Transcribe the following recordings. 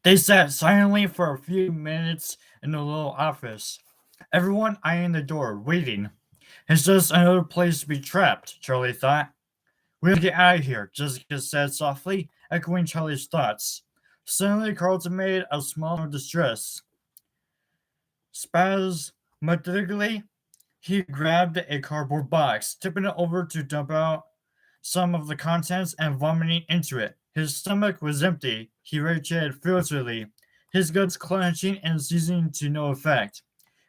They sat silently for a few minutes in the little office, everyone eyeing the door, waiting. It's just another place to be trapped, Charlie thought. We have to get out of here, Jessica said softly, echoing Charlie's thoughts. Suddenly, Carlton made a small noise of distress. Spasmodically, he grabbed a cardboard box, tipping it over to dump out some of the contents and vomiting into it. His stomach was empty. He retreated furiously, his guts clenching and seizing to no effect.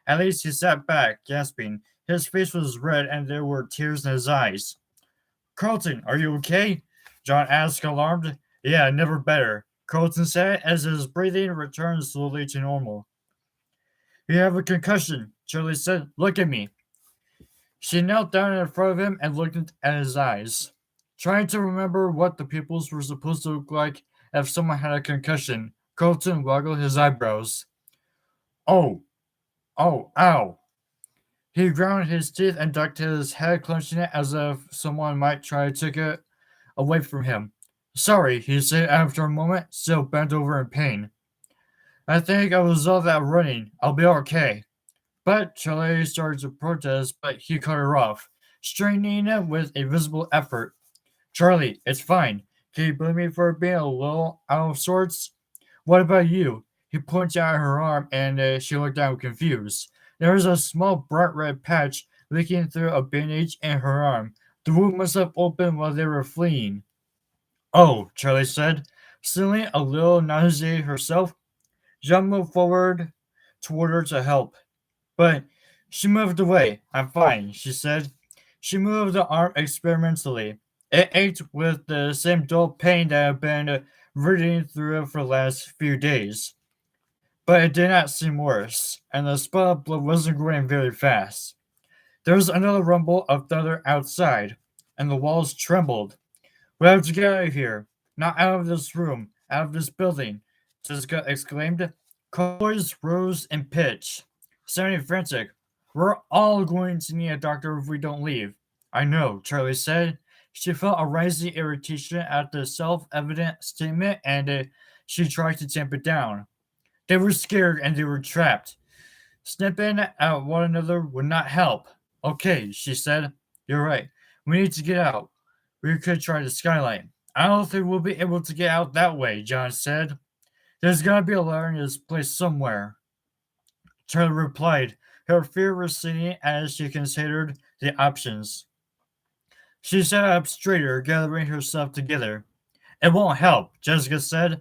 At least he sat back, gasping. His face was red and there were tears in his eyes. Carlton, are you okay? John asked, alarmed. Yeah, never better, Carlton said as his breathing returned slowly to normal. You have a concussion, Charlie said. Look at me. She knelt down in front of him and looked at his eyes, trying to remember what the pupils were supposed to look like if someone had a concussion. Carlton waggled his eyebrows. Oh, ow. He ground his teeth and ducked his head, clenching it as if someone might try to take it away from him. Sorry, he said after a moment, still bent over in pain. I think I was all that running. I'll be okay. But Charlie started to protest, but he cut her off, straining it with a visible effort. Charlie, it's fine. Can you blame me for being a little out of sorts? What about you? He pointed at her arm and she looked down confused. There was a small bright red patch leaking through a bandage in her arm. The wound must have opened while they were fleeing. Oh, Charlie said, suddenly a little nauseated herself. Jean moved forward toward her to help. But she moved away. I'm fine, she said. She moved the arm experimentally. It ached with the same dull pain that had been rooting through it for the last few days. But it did not seem worse, and the spot of blood wasn't growing very fast. There was another rumble of thunder outside, and the walls trembled. We have to get out of here. Not out of this room, out of this building, Jessica exclaimed. Colors rose in pitch, sounding frantic. We're all going to need a doctor if we don't leave. I know, Charlie said. She felt a rising irritation at the self-evident statement and she tried to tamp it down. They were scared and they were trapped. Snipping at one another would not help. Okay, she said. You're right. We need to get out. We could try the skylight. I don't think we'll be able to get out that way, John said. There's gotta be a ladder in this place somewhere. Charlie replied, her fear receding as she considered the options. She sat up straighter, gathering herself together. It won't help, Jessica said.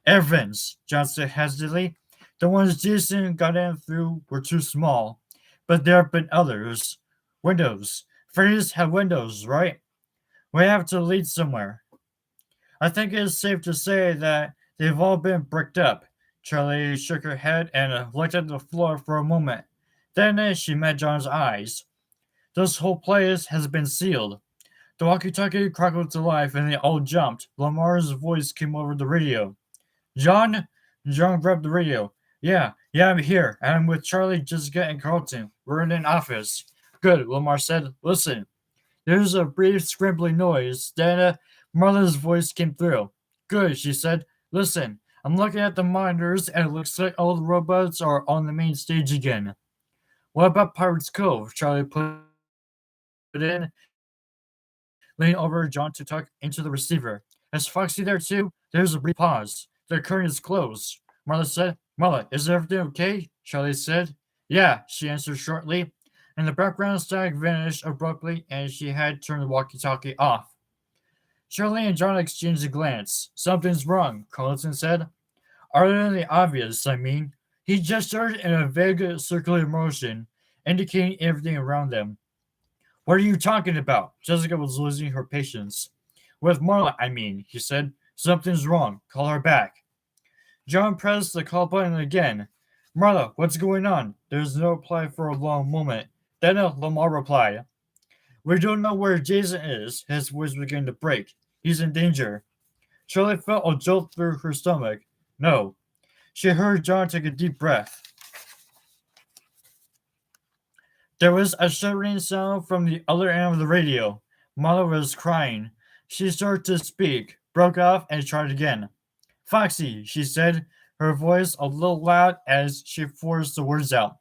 Evans, John said hesitantly. The ones Jason got in through were too small, but there have been others. Windows. Freddy's have windows, right? We have to lead somewhere. I think it is safe to say that they've all been bricked up. Charlie shook her head and looked at the floor for a moment. Then she met John's eyes. This whole place has been sealed. The walkie-talkie crackled to life and they all jumped. Lamar's voice came over the radio. John? John grabbed the radio. Yeah, I'm here. And I'm with Charlie, Jessica, and Carlton. We're in an office. Good, Lamar said. Listen. There was a brief scrambling noise. Then Marla's voice came through. Good, she said. Listen, I'm looking at the monitors and it looks like all the robots are on the main stage again. What about Pirates Cove? Charlie put in, leaning over John to talk into the receiver. Is Foxy there too? There's a brief pause. The curtain is closed. Marla said, Marla, is everything okay? Charlie said. Yeah, she answered shortly. And the background static vanished abruptly and she had turned the walkie-talkie off. Charlie and John exchanged a glance. Something's wrong, Carlton said. Other than the obvious, I mean. He gestured in a vague circular motion, indicating everything around them. What are you talking about? Jessica was losing her patience. With Marla, I mean, he said. Something's wrong. Call her back. John pressed the call button again. Marla, what's going on? There was no reply for a long moment. Then Lamar replied. We don't know where Jason is. His voice began to break. He's in danger. Charlie felt a jolt through her stomach. No. She heard John take a deep breath. There was a shuddering sound from the other end of the radio. Marla was crying. She started to speak, broke off, and tried again. Foxy, she said. her voice a little loud as she forced the words out.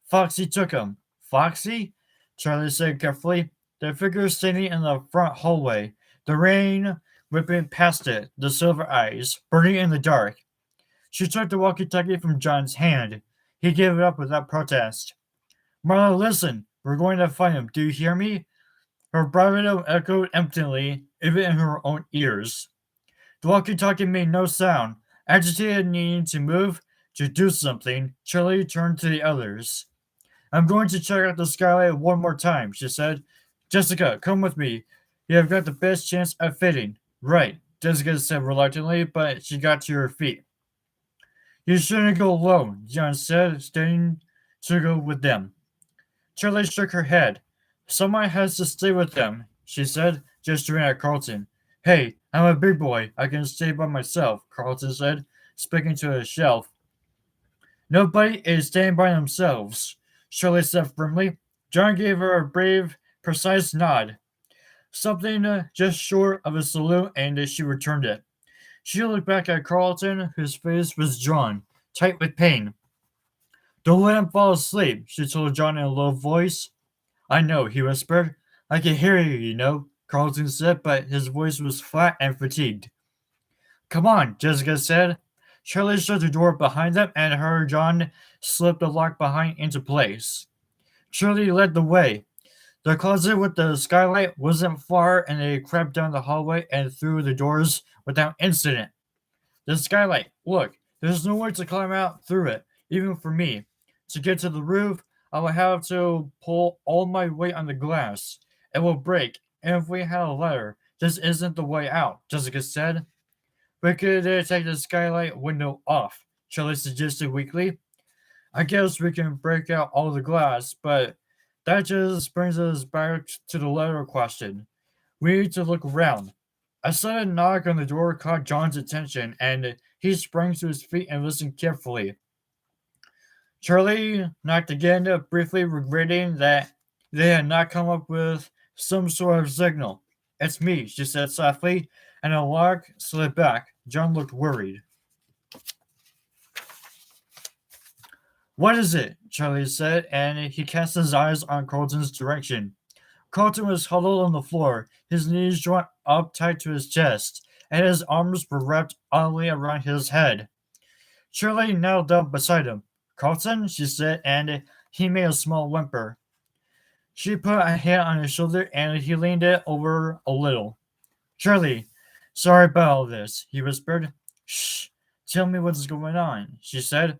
Foxy took him. Foxy? Charlie said carefully. The figure standing in the front hallway, the rain whipping past it, the silver eyes, burning in the dark. She took the walkie-talkie from John's hand. He gave it up without protest. Marla, listen. We're going to find him. Do you hear me? Her bravado echoed emptily, even in her own ears. The walkie-talkie made no sound. Agitated, needing to move, to do something, Charlie turned to the others. I'm going to check out the skylight one more time, she said. Jessica, come with me. You have got the best chance at fitting. Right, Jessica said reluctantly, but she got to her feet. You shouldn't go alone, John said, standing to go with them. Charlie shook her head. Someone has to stay with them, she said, gesturing at Carlton. Hey, I'm a big boy. I can stay by myself, Carlton said, speaking to a shelf. Nobody is staying by themselves, Shirley said firmly. John gave her a brave, precise nod, something just short of a salute, and she returned it. She looked back at Carlton, whose face was drawn, tight with pain. Don't let him fall asleep, she told John in a low voice. I know, he whispered. I can hear you, you know, Carlton said, but his voice was flat and fatigued. Come on, Jessica said. Charlie shut the door behind them and heard John slip the lock behind into place. Charlie led the way. The closet with the skylight wasn't far, and they crept down the hallway and through the doors without incident. The skylight, look, there's no way to climb out through it, even for me. To get to the roof, I will have to pull all my weight on the glass. It will break, and if we had a ladder, this isn't the way out, Jessica said. We could take the skylight window off, Charlie suggested weakly. I guess we can break out all the glass, but that just brings us back to the ladder question. We need to look around. A sudden knock on the door caught John's attention, and he sprang to his feet and listened carefully. Charlie knocked again, briefly regretting that they had not come up with some sort of signal. It's me, she said softly, and a lock slid back. John looked worried. What is it? Charlie said, and he cast his eyes on Carlton's direction. Carlton was huddled on the floor, his knees drawn up tight to his chest, and his arms were wrapped oddly around his head. Charlie knelt down beside him. Carlton, she said, and he made a small whimper. She put a hand on his shoulder, and he leaned it over a little. Charlie, sorry about all this, he whispered. Shh, tell me what's going on, she said.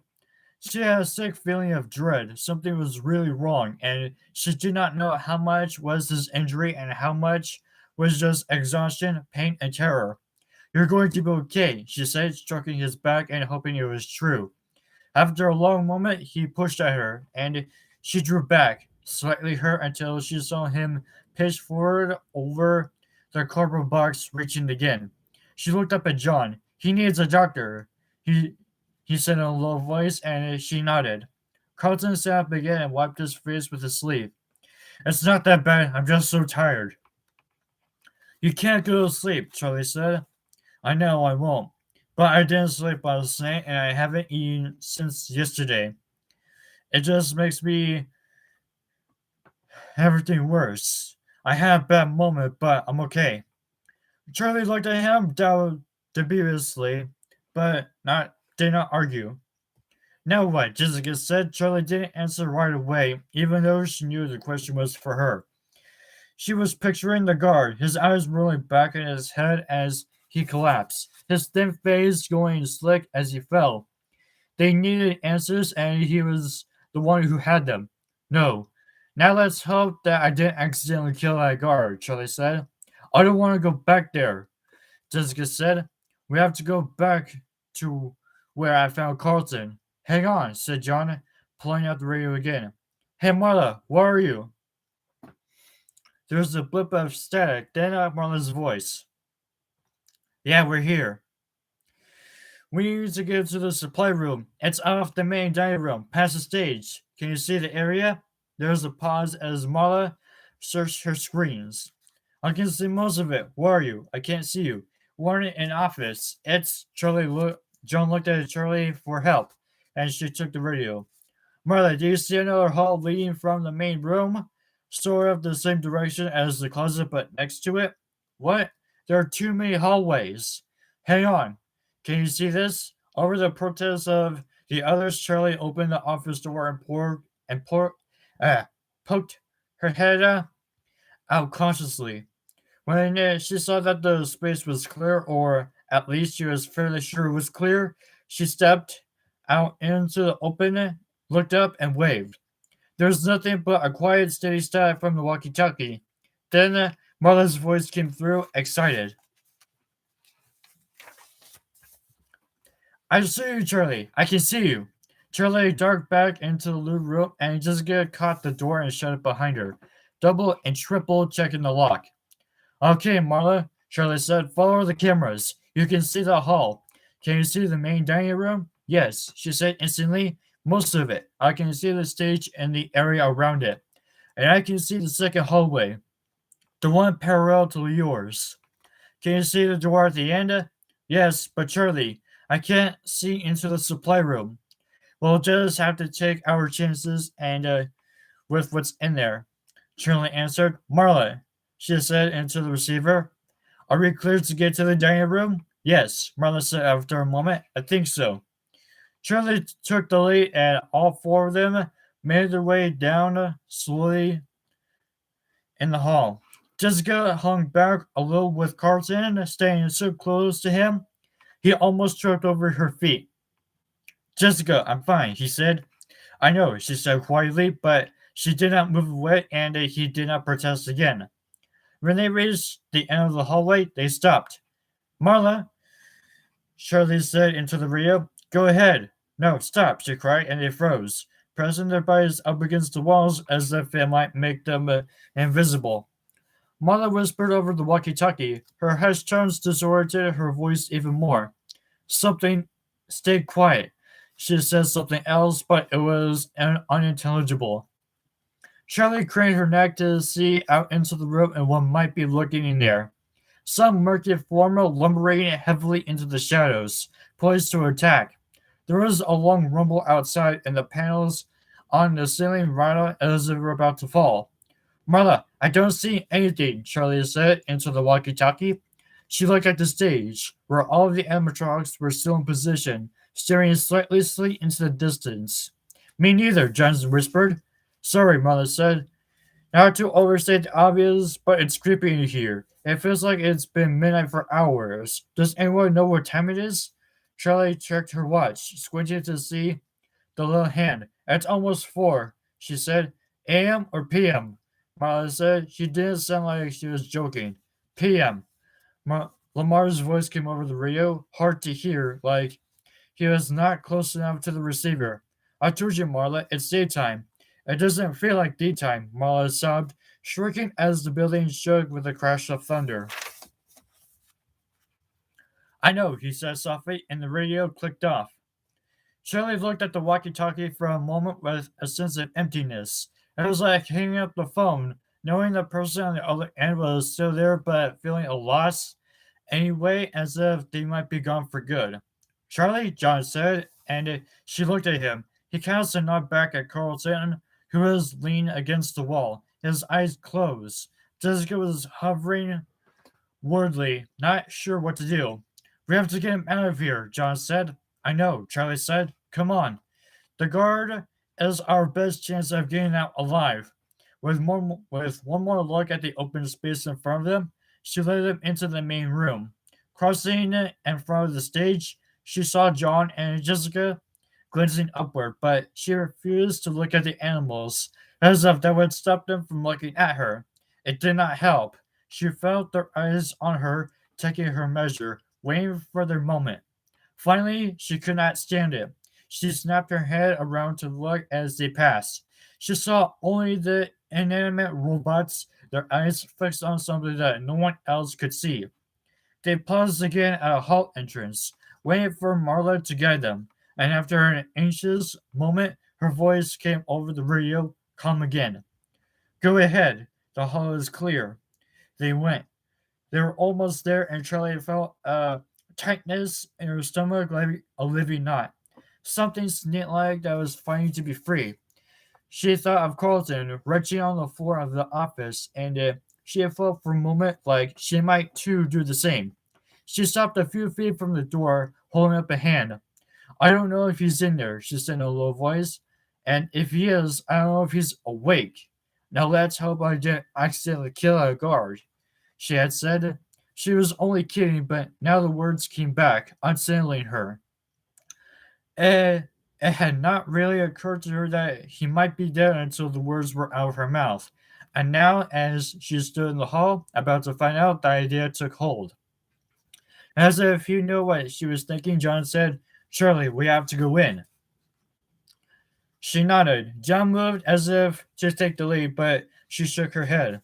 She had a sick feeling of dread. Something was really wrong, and she did not know how much was his injury and how much was just exhaustion, pain, and terror. You're going to be okay, she said, stroking his back and hoping it was true. After a long moment, he pushed at her, and she drew back, slightly hurt until she saw him pitch forward over the cardboard box, reaching again. She looked up at John. He needs a doctor, he said in a low voice, and she nodded. Carlton sat up again and wiped his face with his sleeve. It's not that bad. I'm just so tired. You can't go to sleep, Charlie said. I know I won't. But I didn't sleep last night, and I haven't eaten since yesterday. It just makes me everything worse. I had a bad moment, but I'm okay. Charlie looked at him dubiously, but did not argue. Now what? Jessica said. Charlie didn't answer right away, even though she knew the question was for her. She was picturing the guard, his eyes rolling back in his head as he collapsed, his thin face going slick as he fell. They needed answers, and he was the one who had them. No. Now let's hope that I didn't accidentally kill that guard, Charlie said. I don't want to go back there, Jessica said. We have to go back to where I found Carlton. Hang on, said John, pulling out the radio again. Hey, Marla, where are you? There was a blip of static, then Marla's voice. Yeah, we're here. We need to get to the supply room. It's off the main dining room, past the stage. Can you see the area? There was a pause as Marla searched her screens. I can see most of it. Where are you? I can't see you. We're in an office. It's Charlie John looked at Charlie for help, and she took the radio. Marla, do you see another hall leading from the main room? Sort of the same direction as the closet, but next to it? What? There are too many hallways. Hang on. Can you see this? Over the protest of the others, Charlie opened the office door and poked her head out cautiously. When she saw that the space was clear, or at least she was fairly sure it was clear, she stepped out into the open, looked up, and waved. There was nothing but a quiet, steady static from the walkie talkie. Then Marla's voice came through, excited. I see you, Charlie. I can see you. Charlie darted back into the living room, and Jessica caught the door and shut it behind her, double and triple checking the lock. Okay, Marla, Charlie said, follow the cameras. You can see the hall. Can you see the main dining room? Yes, she said instantly. Most of it. I can see the stage and the area around it. And I can see the second hallway, the one parallel to yours. Can you see the door at the end? Yes, but Charlie, I can't see into the supply room. We'll just have to take our chances and with what's in there. Charlie answered. Marla, she said into the receiver. Are we clear to get to the dining room? Yes, Marla said after a moment. I think so. Charlie took the lead, and all four of them made their way down slowly in the hall. Jessica hung back a little with Carlton staying so close to him he almost tripped over her feet. Jessica, I'm fine, he said. I know, she said quietly, but she did not move away, and he did not protest again. When they reached the end of the hallway, they stopped. Marla, Charlie said into the radio, go ahead. No, stop, she cried, and they froze, pressing their bodies up against the walls as if it might make them invisible. Marla whispered over the walkie-talkie. Her hushed tones distorted her voice even more. Something, stay quiet. She said something else, but it was unintelligible. Charlie craned her neck to see out into the room and what might be lurking in there. Some murky form lumbering heavily into the shadows, poised to attack. There was a long rumble outside, and the panels on the ceiling rattled as if they were about to fall. Marla, I don't see anything, Charlie said into the walkie-talkie. She looked at the stage, where all of the animatronics were still in position, staring slightly into the distance. Me neither, Johnson whispered. Sorry, Marla said. Not to overstate the obvious, but it's creepy in here. It feels like it's been midnight for hours. Does anyone know what time it is? Charlie checked her watch, squinting to see the little hand. It's almost 4, she said. AM or PM? Marla said. She didn't sound like she was joking. PM. Lamar's voice came over the radio, hard to hear, like he was not close enough to the receiver. I told you, Marla, it's daytime. It doesn't feel like daytime, Marla sobbed, shrieking as the building shook with a crash of thunder. I know, he said softly, and the radio clicked off. Charlie looked at the walkie-talkie for a moment with a sense of emptiness. It was like hanging up the phone, knowing the person on the other end was still there, but feeling a loss anyway, as if they might be gone for good. Charlie, John said, and she looked at him. He cast a nod back at Carlton, who was leaning against the wall, his eyes closed. Jessica was hovering wordly, not sure what to do. We have to get him out of here, John said. I know, Charlie said. Come on. The guard is our best chance of getting out alive. With one more look at the open space in front of them, she led them into the main room. Crossing in front of the stage, she saw John and Jessica glancing upward, but she refused to look at the animals, as if that would stop them from looking at her. It did not help. She felt their eyes on her, taking her measure, waiting for their moment. Finally, she could not stand it. She snapped her head around to look as they passed. She saw only the inanimate robots, their eyes fixed on something that no one else could see. They paused again at a hall entrance, waiting for Marla to guide them, and after an anxious moment, her voice came over the radio, calm again. Go ahead, the hall is clear. They went. They were almost there, and Charlie felt a tightness in her stomach like a living knot. Something snake-like that was fighting to be free. She thought of Carlton retching on the floor of the office, and she had felt for a moment like she might too do the same. She stopped a few feet from the door, holding up a hand. I don't know if he's in there, she said in a low voice. And if he is, I don't know if he's awake. Now let's hope I didn't accidentally kill a guard, she had said. She was only kidding, but now the words came back, unsettling her. It, it had not really occurred to her that he might be dead until the words were out of her mouth. And now, as she stood in the hall, about to find out, the idea took hold. As if he knew what she was thinking, John said, Shirley, we have to go in. She nodded. John moved as if to take the lead, but she shook her head.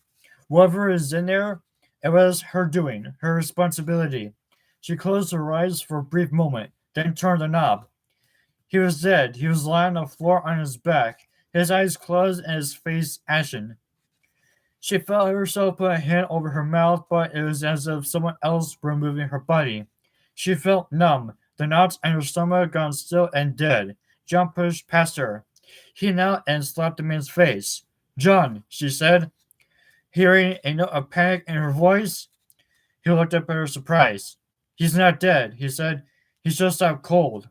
Whoever is in there, it was her doing, her responsibility. She closed her eyes for a brief moment, then turned the knob. He was dead. He was lying on the floor on his back, his eyes closed and his face ashen. She felt herself put a hand over her mouth, but it was as if someone else were moving her body. She felt numb, the knots in her stomach gone still and dead. John pushed past her. He knelt and slapped the man's face. John, she said, hearing a note of panic in her voice. He looked up at her surprise. He's not dead, he said. He's just out cold.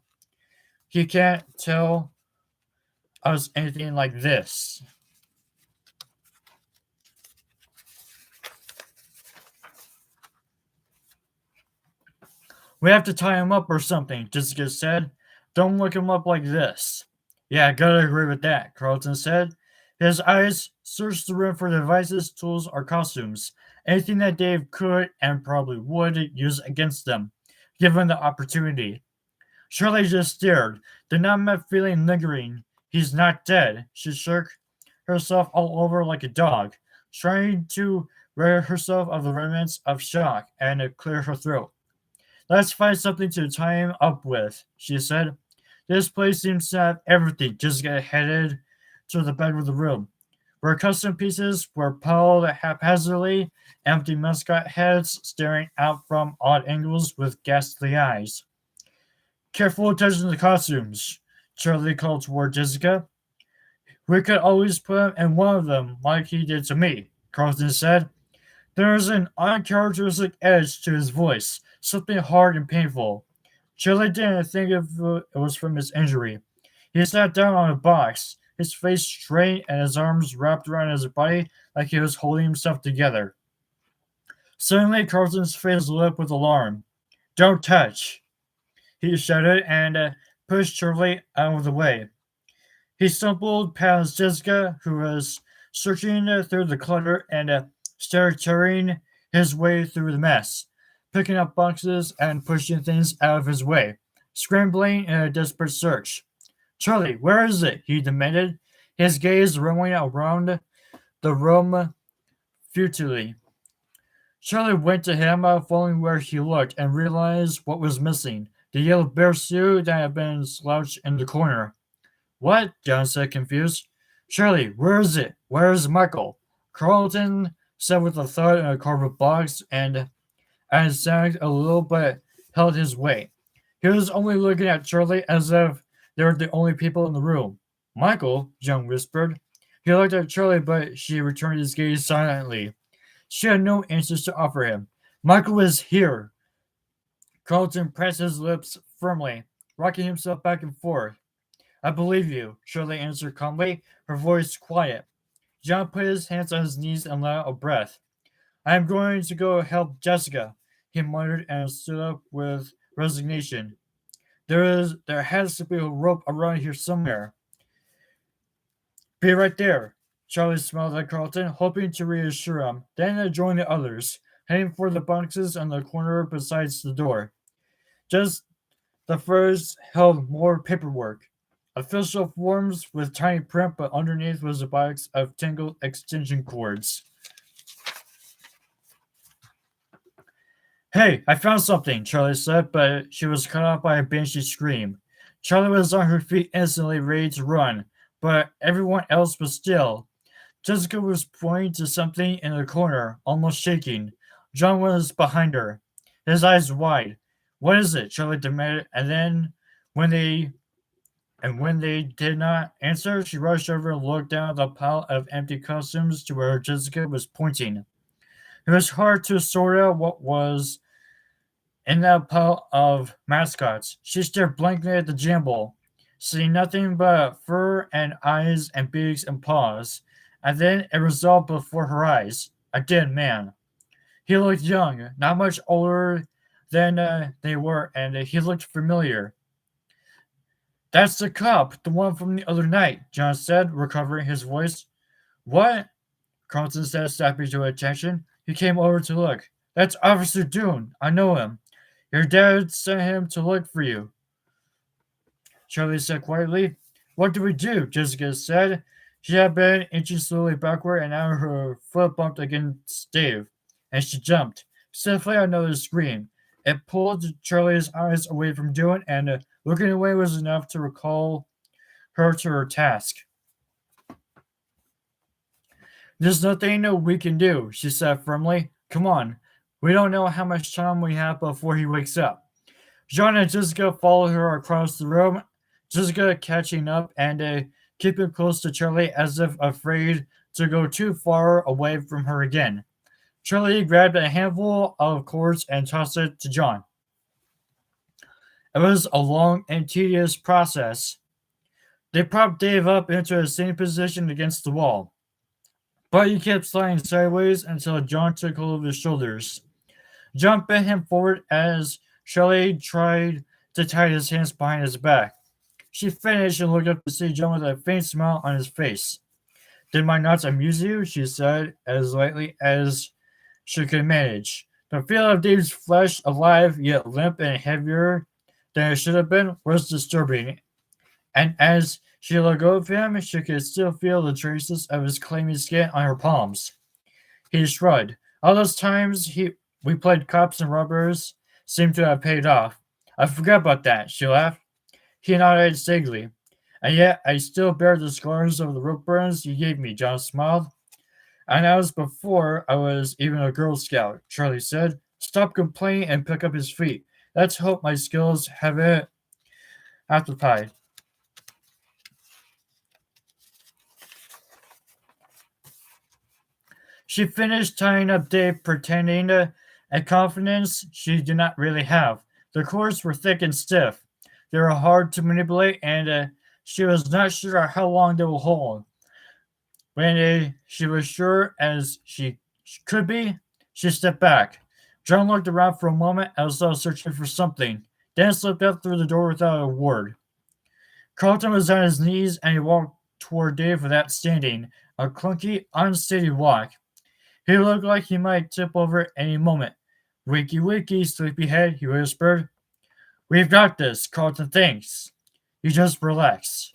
He can't tell us anything like this. We have to tie him up or something, Jessica said. Don't look him up like this. Yeah, I gotta agree with that, Carlton said. His eyes searched the room for devices, tools, or costumes, anything that Dave could and probably would use against them, given the opportunity. Shirley just stared, the numb feeling lingering. He's not dead. She shook herself all over like a dog, trying to rid herself of the remnants of shock and to clear her throat. Let's find something to tie him up with, she said. This place seems to have everything. Jessica headed to the back of the room, where custom pieces were piled haphazardly, empty mascot heads staring out from odd angles with ghastly eyes. Careful attention to the costumes, Charlie called toward Jessica. We could always put him in one of them, like he did to me, Carlton said. There was an uncharacteristic edge to his voice, something hard and painful. Charlie didn't think it was from his injury. He sat down on a box, his face straight and his arms wrapped around his body like he was holding himself together. Suddenly, Carlton's face lit up with alarm. Don't touch, he shouted and pushed Charlie out of the way. He stumbled past Jessica, who was searching through the clutter and started tearing his way through the mess, picking up boxes and pushing things out of his way, scrambling in a desperate search. Charlie, where is it? He demanded, his gaze roaming around the room futilely. Charlie went to him, following where he looked, and realized what was missing. The yellow bear suit that had been slouched in the corner. What? John said, confused. Charlie, where is it? Where is Michael? Carlton said with a thud in a cardboard box and sagged a little but held his weight. He was only looking at Charlie as if they were the only people in the room. Michael, John whispered. He looked at Charlie, but she returned his gaze silently. She had no answers to offer him. Michael is here. Carlton pressed his lips firmly, rocking himself back and forth. I believe you, Shirley answered calmly, her voice quiet. John put his hands on his knees and let out a breath. I am going to go help Jessica, he muttered and stood up with resignation. There has to be a rope around here somewhere. Be right there. Charlie smiled at Carlton, hoping to reassure him, then joined the others, heading for the boxes on the corner beside the door. Just the first held more paperwork. Official forms with tiny print, but underneath was a box of tangled extension cords. Hey, I found something, Charlie said, but she was cut off by a banshee scream. Charlie was on her feet instantly, ready to run, but everyone else was still. Jessica was pointing to something in the corner, almost shaking. John was behind her, his eyes wide. "What is it?" Charlie demanded, and then when they when they did not answer, she rushed over and looked down at the pile of empty costumes to where Jessica was pointing. It was hard to sort out what was in that pile of mascots. She stared blankly at the jumble, seeing nothing but fur and eyes and beaks and paws. And then it resolved before her eyes. A dead man. He looked young, not much older than they were, and he looked familiar. "That's the cop, the one from the other night," John said, recovering his voice. "What?" Carlton said, snapping to attention. He came over to look. "That's Officer Doone. I know him. Your dad sent him to look for you," Charlie said quietly. "What do we do?" Jessica said. She had been inching slowly backward, and now her foot bumped against Dave, and she jumped. Suddenly, another scream. It pulled Charlie's eyes away from Doone, and looking away was enough to recall her to her task. "There's nothing we can do," she said firmly. "Come on. We don't know how much time we have before he wakes up." John and Jessica followed her across the room, Jessica catching up and keeping close to Charlie as if afraid to go too far away from her again. Charlie grabbed a handful of cords and tossed it to John. It was a long and tedious process. They propped Dave up into a sitting position against the wall, but he kept sliding sideways until John took hold of his shoulders. John bent him forward as Charlie tried to tie his hands behind his back. She finished and looked up to see John with a faint smile on his face. "Did my knots amuse you?" she said, as lightly as she could manage. The feel of Dave's flesh, alive yet limp and heavier than it should have been, was disturbing. And as she let go of him, she could still feel the traces of his clammy skin on her palms. He shrugged. All those times we played cops and robbers seemed to have paid off. "I forgot about that," she laughed. He nodded sagely. "And yet I still bear the scars of the rope burns you gave me," John smiled. "And that was before I was even a Girl Scout," Charlie said. "Stop complaining and pick up his feet. Let's hope my skills haven't atrophied." She finished tying up Dave, pretending a confidence she did not really have. The cords were thick and stiff. They were hard to manipulate, and she was not sure how long they would hold. When she was sure as she could be, she stepped back. John looked around for a moment as though searching for something, then slipped out through the door without a word. Carlton was on his knees and he walked toward Dave without standing, a clunky, unsteady walk. He looked like he might tip over at any moment. "Wakey, wakey, sleepyhead," he whispered. "We've got this, Carlton thinks. You just relax."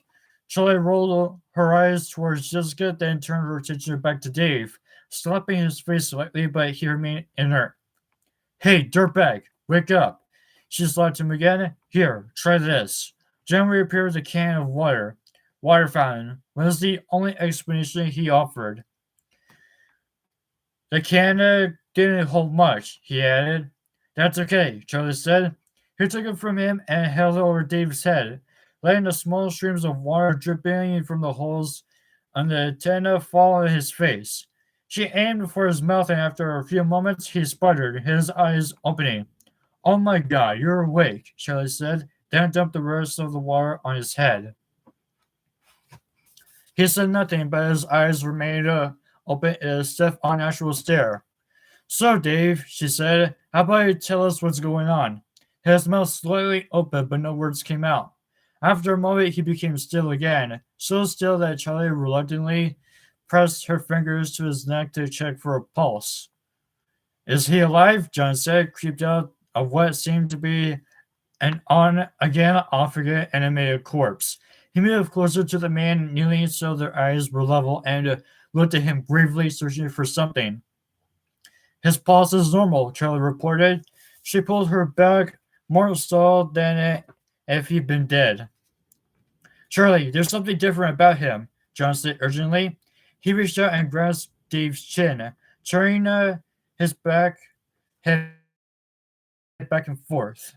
Charlie rolled her eyes towards Jessica, then turned her attention back to Dave, slapping his face slightly, but he remained inert. "Hey, dirtbag, wake up." She slapped him again. "Here, try this." John reappeared with a can of water. Water fountain was the only explanation he offered. "The can didn't hold much," he added. "That's okay," Charlie said. He took it from him and held it over Dave's head, letting the small streams of water dripping from the holes on the antenna fall on his face. She aimed for his mouth, and after a few moments, he sputtered, his eyes opening. "Oh my God, you're awake," Charlie said, then dumped the rest of the water on his head. He said nothing, but his eyes remained open in a stiff, unnatural stare. "So, Dave," she said, "how about you tell us what's going on?" His mouth slightly open, but no words came out. After a moment, he became still again, so still that Charlie reluctantly pressed her fingers to his neck to check for a pulse. "Is he alive?" John said, creeped out of what seemed to be an on-again, off-again animated corpse. He moved closer to the man kneeling so their eyes were level and looked at him gravely, searching for something. "His pulse is normal," Charlie reported. She pulled her back, more stalled than if he'd been dead. "Charlie, there's something different about him," John said urgently. He reached out and grasped Dave's chin, turning his head back and forth.